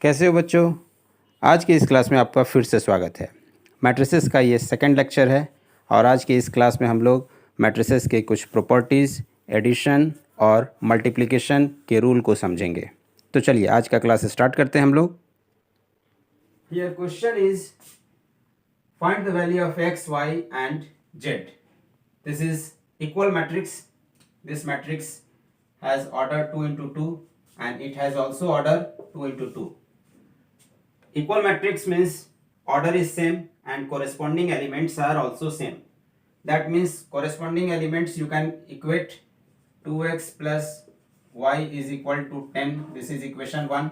कैसे हो बच्चों? आज की इस क्लास में आपका फिर से स्वागत है। मैट्रिसेस का ये सेकंड लेक्चर है और आज की इस क्लास में हम लोग मैट्रिसेस के कुछ प्रॉपर्टीज़, एडिशन और मल्टीप्लिकेशन के रूल को समझेंगे। तो चलिए आज का क्लास स्टार्ट करते हैं हम लोग। Here question is find the value of x, y and z. This is equal matrix. This matrix has order 2 into 2 and it has also order 2 into 2. Equal matrix means order is same and corresponding elements are also same. That means corresponding elements you can equate 2x plus y is equal to 10. This is equation 1.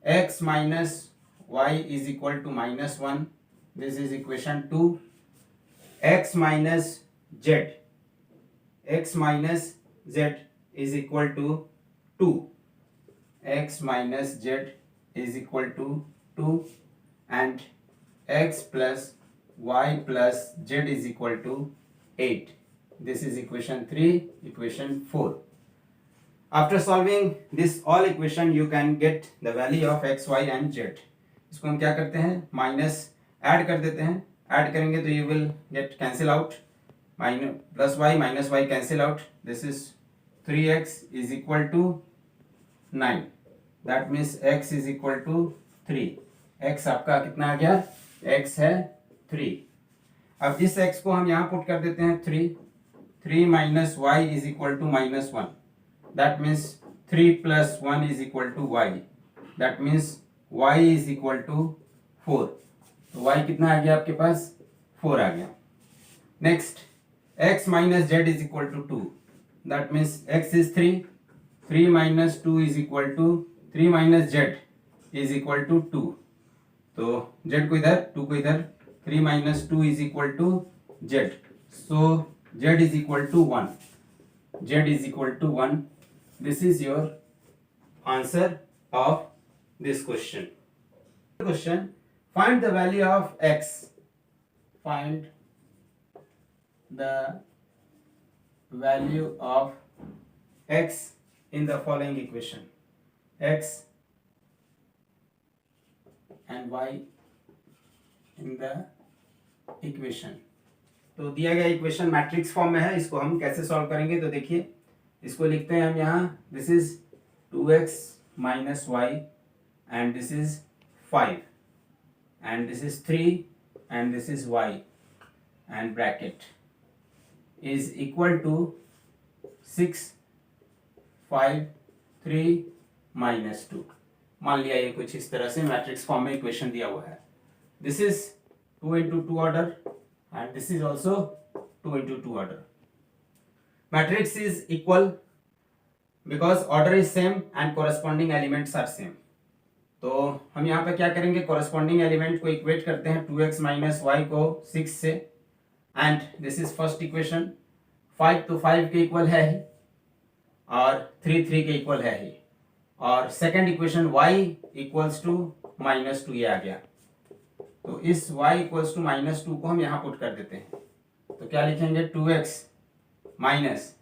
X minus y is equal to minus 1. This is equation 2. X minus z. X minus z is equal to 2. X minus z is equal to 2 and x plus y plus z is equal to 8. This is equation 3, equation 4. After solving this all equation you can get the value of x, y and z. इसको हम क्या करते हैं, minus add कर देते हैं. Add करेंगे तो you will get cancel out. Plus y minus y cancel out. This is 3x is equal to 9. That means x is equal to 3. x आपका कितना आ गया? x है 3. अब इस x को हम यहाँ पुट कर देते हैं 3. 3 minus y is equal to minus 1. That means 3 plus 1 is equal to y. That means y is equal to 4. तो y कितना आ गया आपके पास? 4 आ गया. Next, x minus z is equal to 2. That means x is 3. 3 minus 2 is equal to 3 minus z is equal to 2. तो z को इधर, 2 को इधर. 3 minus 2 is equal to z. So z is equal to 1. Z is equal to 1. This is your answer of this question. Question: find the value of x. Find the value of x in the following equation. X and y in the equation. तो दिया गया equation matrix form में है. इसको हम कैसे solve करेंगे तो देखिए, इसको लिखते हैं हम यहाँ. This is 2x minus y and this is 5 and this is 3 and this is y and bracket is equal to 6, 5, 3 minus 2. मान लिया ये कुछ इस तरह से मैट्रिक्स फॉर्म में इक्वेशन दिया हुआ है. This is 2 into 2 order and this is also 2 into 2 order. Matrix is equal because order is same and corresponding elements are same. तो हम यहाँ पे क्या करेंगे, corresponding element को इक्वेट करते हैं 2x minus y को 6 से. And this is first equation. 5 तो 5 के इक्वल है ही और 3 3 के इक्वल है ही. और second equation y equals to minus 2 ये आ गया. तो इस y इक्वल्स टू माइनस 2 को हम यहाँ पुट कर देते हैं. तो क्या लिखेंगे, 2x माइनस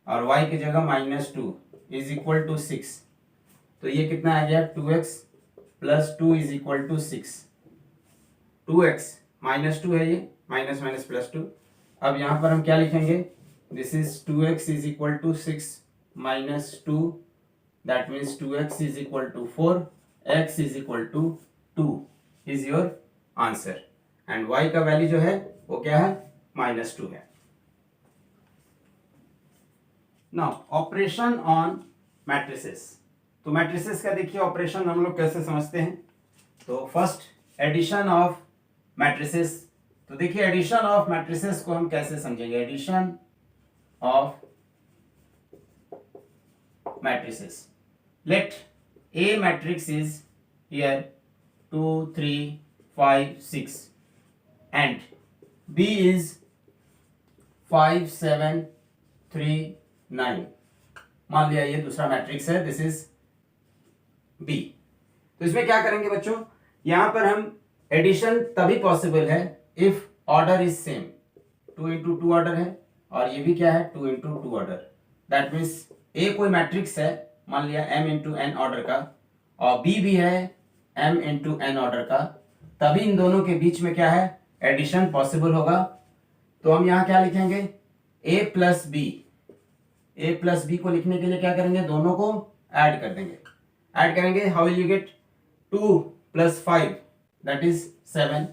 और y की जगह माइनस 2 इज इक्वल टू 6. तो ये कितना आ गया, 2x plus 2 is equal to 6. 2x minus 2 है ये, माइनस माइनस प्लस 2. अब यहाँ पर हम क्या लिखेंगे, this is 2x is equal to 6 minus 2. That means 2x is equal to 4. x is equal to 2 is your answer. And y का value जो है वो क्या है, माइनस 2 है. Now operation on matrices. तो मैट्रिसेस का देखिए ऑपरेशन हम लोग कैसे समझते हैं. तो फर्स्ट एडिशन ऑफ मैट्रिसेस. तो देखिए एडिशन ऑफ मैट्रिसेस को हम कैसे समझेंगे. Addition of matrices. Let A matrix is here 2 3 5 6 and B is 5 7 3 9. मान लिया ये दूसरा मैट्रिक्स है, दिस इज बी. तो इसमें क्या करेंगे बच्चों, यहां पर हम एडिशन तभी पॉसिबल है if order is same. 2 into 2 order है और ये भी क्या है, 2 into 2 ऑर्डर. दैट मीन्स ए कोई मैट्रिक्स है, मान लिया m into n ऑर्डर का, और बी भी है m इंटू n ऑर्डर का, तभी इन दोनों के बीच में क्या है, एडिशन पॉसिबल होगा। तो हम यहाँ क्या लिखेंगे, a प्लस बी को लिखने के लिए क्या करेंगे, दोनों को ऐड कर देंगे। ऐड करेंगे, how will you get, 2 plus 5 that is 7,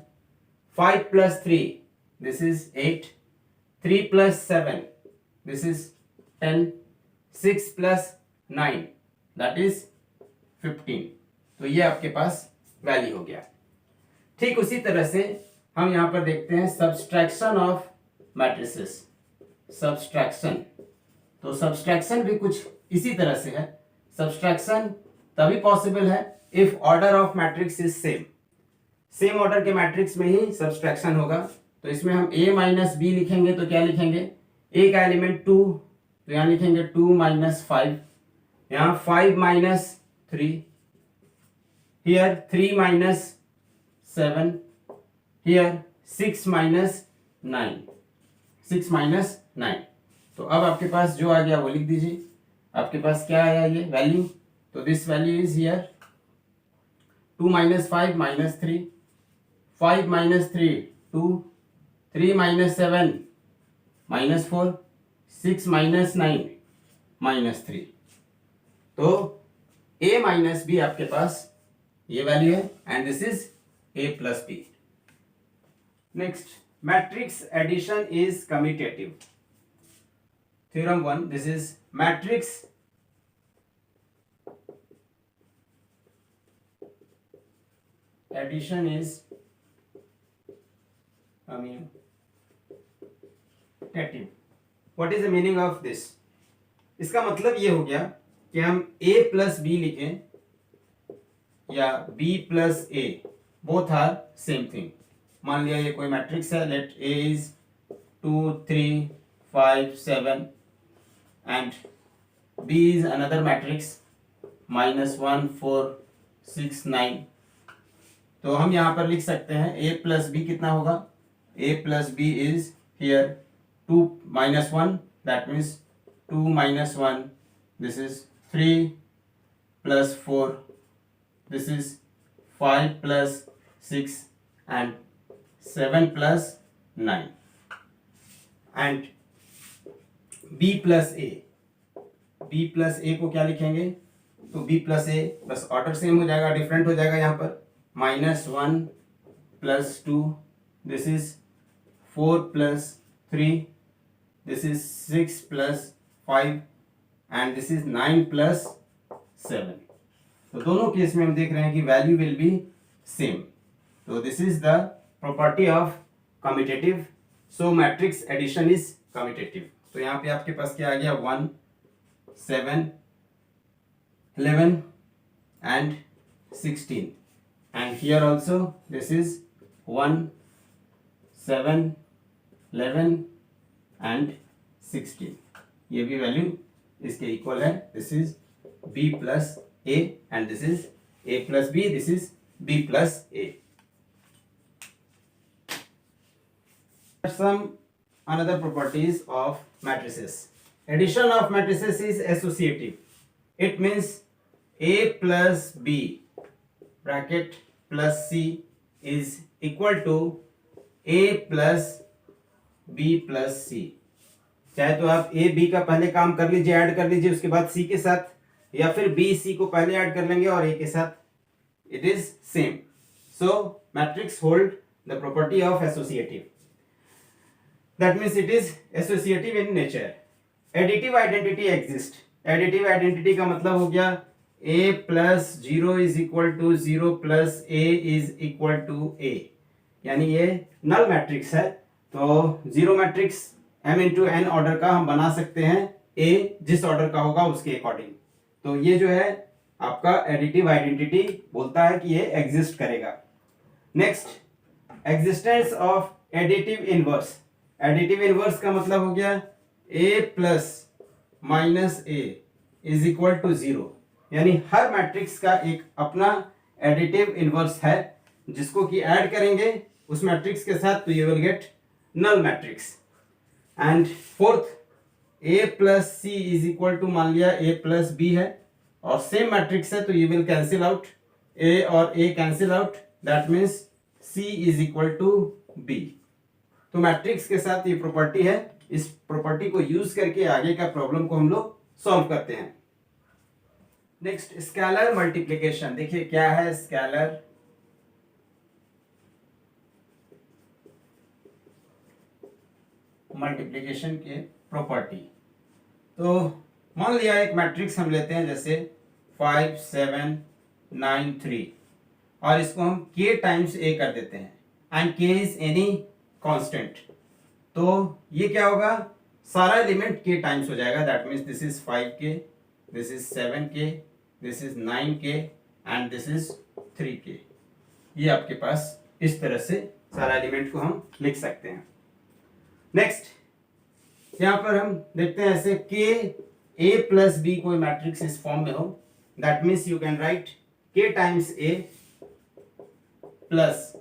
5 plus 3 this is 8, 3 plus 7 this is 10, 6 plus 9 that is 15। तो ये आपके पास वैल्यू हो गया। ठीक उसी तरह से हम यहां पर देखते हैं सब्सट्रैक्शन ऑफ मैट्रिसेस, सब्सट्रैक्शन। तो सब्सट्रैक्शन भी कुछ इसी तरह से है। सब्सट्रैक्शन तभी पॉसिबल है if order of matrix is same order के मैट्रिक्स में ही सब्सट्रैक्शन होगा। तो इसमें हम a माइनस बी लिखेंगे तो क्या लिखेंगे, a का एलिमेंट 2 तो यहां लिखेंगे 2 माइनस 5, यहां 5 minus 3, here 3 minus 7, here 6 minus 9, 6 minus 9। तो अब आपके पास जो आ गया वो लिख दीजिए। आपके पास क्या आया ये वैल्यू, तो this value is here 2 minus 5 minus 3, 5 minus 3 2, 3 minus 7 minus 4, 6 minus 9 minus 3। तो a माइनस बी आपके पास ये वैल्यू है and this is a plus B. Next, matrix addition is commutative. Theorem 1, this is matrix addition is commutative. What is the meaning of this? इसका मतलब ये हो गया कि हम a प्लस बी लिखें या b plus a, both are same thing. मान लिया ये कोई मैट्रिक्स है, let a is 2 3 5 7 and B is another matrix -1 4 6 9। तो हम यहाँ पर लिख सकते हैं a प्लस बी कितना होगा, a plus b is here 2 minus 1 that means 2 minus 1 this is 3 plus 4 this is 5 plus 6 and 7 plus 9 and b plus a को क्या लिखेंगे, तो b प्लस ए बस ऑर्डर सेम हो जाएगा, डिफरेंट हो जाएगा यहाँ पर, -1 plus 2 this is 4 plus 3 this is 6 plus 5 and this is 9 plus 7। तो दोनों केस में हम देख रहे हैं कि वैल्यू विल बी सेम। तो this is the property of commutative. So matrix addition is commutative. तो यहाँ पे आपके पास क्या आ गया, 1 7 11 and 16 and here also this is 1 7 11 and 16। ये भी वैल्यू इसके इक्वल है। This is b plus a and this is a plus b, this is b plus a। Some another properties of matrices. Addition of matrices is associative. It means a plus b bracket plus c is equal to a plus b plus c। चाहे तो आप a b का पहले काम कर लीजिए, add कर लीजिए उसके बाद c के साथ, या फिर b c को पहले ऐड कर लेंगे और a के साथ, it is same। So matrix hold the property of associative. That means it is associative in nature. Additive identity exists. Additive identity का मतलब हो गया a plus 0 is equal to 0 plus a is equal to a, यानी ये null matrix है। तो zero matrix m into n order का हम बना सकते हैं a जिस ऑर्डर का होगा उसके अकॉर्डिंग। तो ये जो है आपका एडिटिव आइडेंटिटी बोलता है कि ये एग्जिस्ट करेगा। Next, existence of additive inverse. Additive inverse का मतलब हो गया a plus minus a is equal to 0, यानी हर मैट्रिक्स का एक अपना एडिटिव इनवर्स है जिसको कि ऐड करेंगे उस मैट्रिक्स के साथ तो you will get null matrix. And fourth, a plus C is equal to, मान लिया a प्लस बी है और सेम मैट्रिक्स है तो ये विल कैंसिल आउट, ए और a cancel out, that means c is equal to b. तो matrix के साथ ये प्रॉपर्टी है, इस प्रॉपर्टी को यूज करके आगे का प्रॉब्लम को हम लोग सॉल्व करते हैं। नेक्स्ट स्केलर मल्टीप्लिकेशन, देखिए क्या है स्केलर मल्टीप्लिकेशन के प्रॉपर्टी। तो मान लिया एक मैट्रिक्स हम लेते हैं जैसे 5 7 9 3 और इसको हम k टाइम्स a कर देते हैं and k is any constant. तो ये क्या होगा, सारा एलिमेंट k टाइम्स हो जाएगा, that means this is 5k, this is 7k, this is 9k and this is 3k। ये आपके पास इस तरह से सारा एलिमेंट को हम लिख सकते हैं। नेक्स्ट यहां पर हम देखते हैं ऐसे k a प्लस b कोई मैट्रिक्स इस फॉर्म में हो, that means you can write k times a plus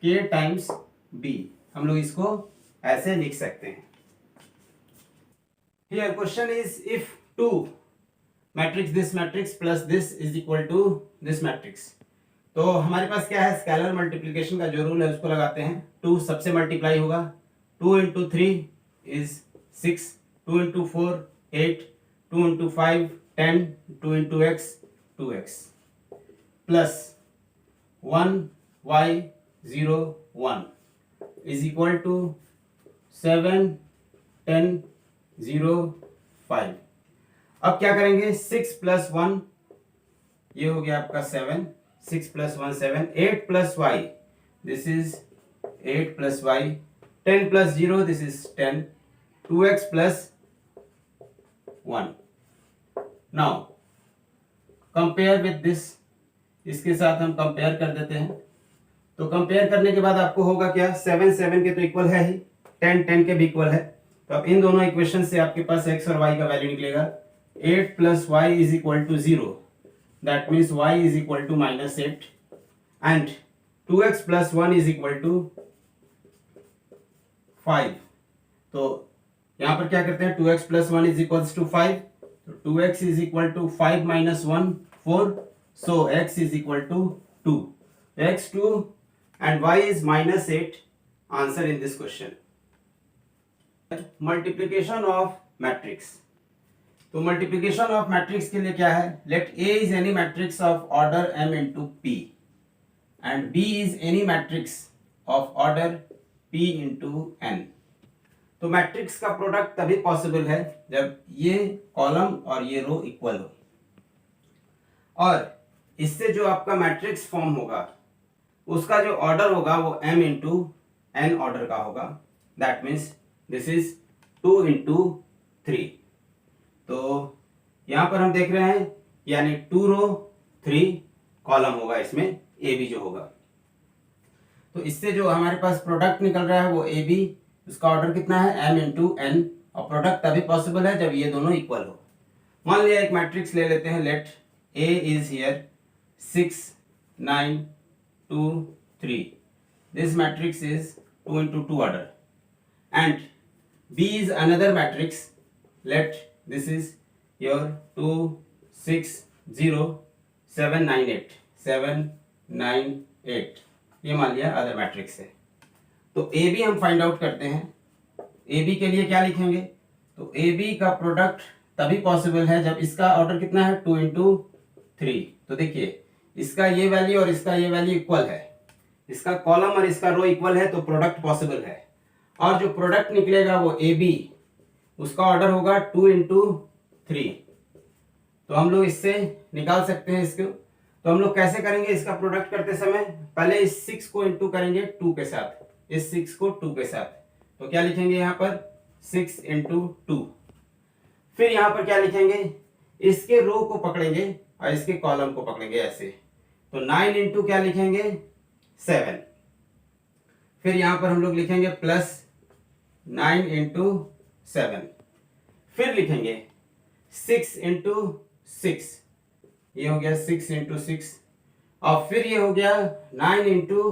k times b। हम लोग इसको ऐसे लिख सकते हैं। Here question is if 2 matrix this matrix plus this is equal to this matrix। तो हमारे पास क्या है, स्केलर मल्टीप्लिकेशन का जो रूल है उसको लगाते हैं। 2 सबसे मल्टीप्लाई होगा, 2 into 3 is 6, 2 into 4 8, 2 into 5 10, 2 into x 2x plus 1 y 0 1 is equal to 7 10 0 5। अब क्या करेंगे, 6 प्लस 1 ये हो गया आपका 7, 6 plus 1 7, 8 plus y this is 8 plus y, 10 plus 0 this is 10, 2x plus 1। Now compare with this, इसके साथ हम कंपेयर कर देते हैं। तो कंपेयर करने के बाद आपको होगा क्या, 7 7 के तो इक्वल है ही, 10 10 के भी इक्वल है। तो अब इन दोनों इक्वेशन से आपके पास x और y का वैल्यू निकलेगा। 8 plus y is equal to 0, that means y is equal to -8 and 2x plus 1 is equal to 5। तो यहां पर क्या करते हैं, 2x plus 1 is equal to 5, तो 2x is equal to 5 minus 1 4, so x is equal to 2, x 2 and y is -8 answer in this question। Multiplication of matrix, तो multiplication of matrix के लिए क्या है, let A is any matrix of order m into p and B is any matrix of order p into n। तो मैट्रिक्स का product तभी possible है जब ये कॉलम और ये रो इक्वल हो, और इससे जो आपका मैट्रिक्स फॉर्म होगा उसका जो ऑर्डर होगा वो m into n ऑर्डर का होगा, that means this is 2 into 3। तो यहां पर हम देख रहे हैं यानी 2 रो 3 कॉलम होगा, इसमें ए बी जो होगा। तो इससे जो हमारे पास प्रोडक्ट निकल रहा है वो ए बी, उसका ऑर्डर कितना है m into n, और प्रोडक्ट तभी पॉसिबल है जब ये दोनों इक्वल हो। मान लिया एक मैट्रिक्स ले लेते हैं, late a is here 6 9 2 3, this matrix is 2 into 2 order and B is another matrix, let this is your 2 6 0 7 9 8 7 9 8, ये मान लिया अदर मैट्रिक्स है। तो ए बी हम फाइंड आउट करते हैं। ए बी के लिए क्या लिखेंगे, तो ए बी का प्रोडक्ट तभी पॉसिबल है जब इसका ऑर्डर कितना है 2 into 3। तो देखिए इसका ये वैल्यू और इसका ये वैल्यू इक्वल है, इसका कॉलम और इसका रो इक्वल है, तो प्रोडक्ट पॉसिबल है। और जो प्रोडक्ट निकलेगा वो ए बी, उसका ऑर्डर होगा 2 into 3। तो हम लोग इससे निकाल सकते हैं इसको। तो हम लोग कैसे करेंगे इसका प्रोडक्ट करते समय, पहले इस 6 को इंटू करेंगे 2 के साथ, इस 6 को 2 के साथ, तो क्या लिखेंगे यहाँ पर 6 into 2। फिर यहाँ पर क्या लिखेंगे, इसके रो को पकड़ेंगे और इसके कॉलम को पकड़ेंगे ऐसे, तो 9 into क्या लिखेंगे 7। फिर यहां पर हम लोग लिखेंगे प्लस 9 into 7, फिर लिखेंगे 6 into 6, ये हो गया 6 into 6, और फिर ये हो गया 9 into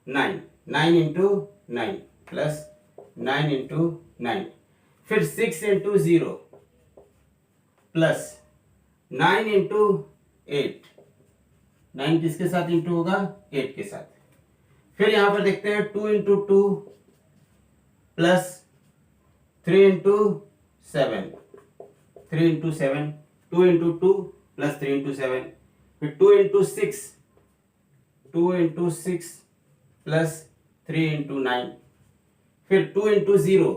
9, 9 into 9 प्लस 9 into 9, फिर 6 into 0 प्लस 9 इंटू 8, 9 किसके साथ इंटू होगा? 8 के साथ। फिर यहां पर देखते हैं 2 into 2 plus 3 into 7, 3 into 7, 2 into 2 plus 3 into 7, फिर 2 इंटू 6, 2 इंटू 6 प्लस 3 इंटू 9, फिर 2 इंटू 0,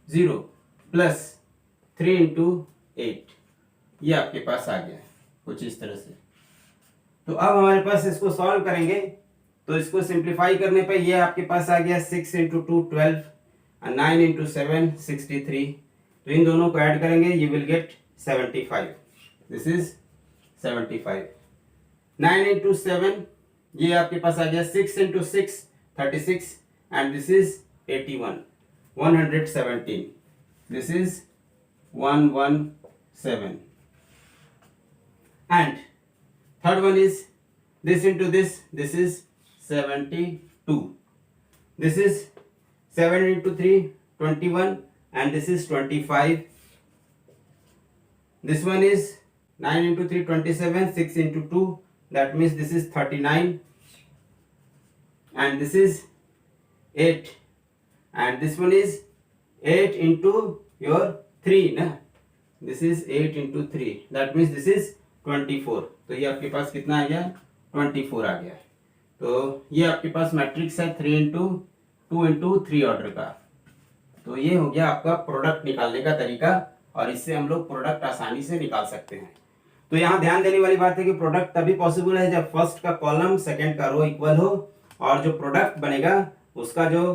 0 प्लस 3 इंटू 8। ये आपके पास आ गया कुछ इस तरह से। तो अब हमारे पास इसको सॉल्व करेंगे, तो इसको सिंप्लीफाई करने पे ये आपके पास आ गया 6 इंटू 2 12 और 9 इंटू 7 63। तो इन दोनों को ऐड करेंगे, you will gate 75। This is 75। 9 into 7 ये आपके पास आ गया 6 into 6 36 and this is 81 117। This is 117 and third one is this into this is 72. This is 7 into 3 21 and this is 25. This one is 9 into 3 27, 6 into 2, that means this is 39 and this is 8 and this one is 8 into your 3 na, this is 8 into 3, that means this is 24। तो ये आपके पास कितना आ गया? 24 आ गया। तो ये आपके पास मैट्रिक्स है 3 इंटू 2 इंटू 3 ऑर्डर का। तो ये हो गया आपका प्रोडक्ट निकालने का तरीका, और इससे हम लोग प्रोडक्ट आसानी से निकाल सकते हैं। तो यहाँ ध्यान देने वाली बात है कि प्रोडक्ट तभी पॉसिबल है जब फर्स्ट का कॉलम सेकंड का रो इक्वल हो, और जो प्रोडक्ट बनेगा उसका जो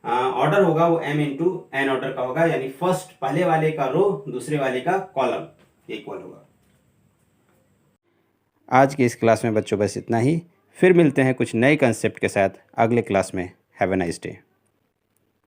ऑर्डर होगा वो m इंटू n ऑर्डर का होगा, यानी फर्स्ट पहले वाले का रो दूसरे वाले का कॉलम इक्वल होगा। आज की इस क्लास में बच्चों बस इतना ही। फिर मिलते हैं कुछ नए कंसेप्ट के साथ अगले क्लास में। Have a nice day.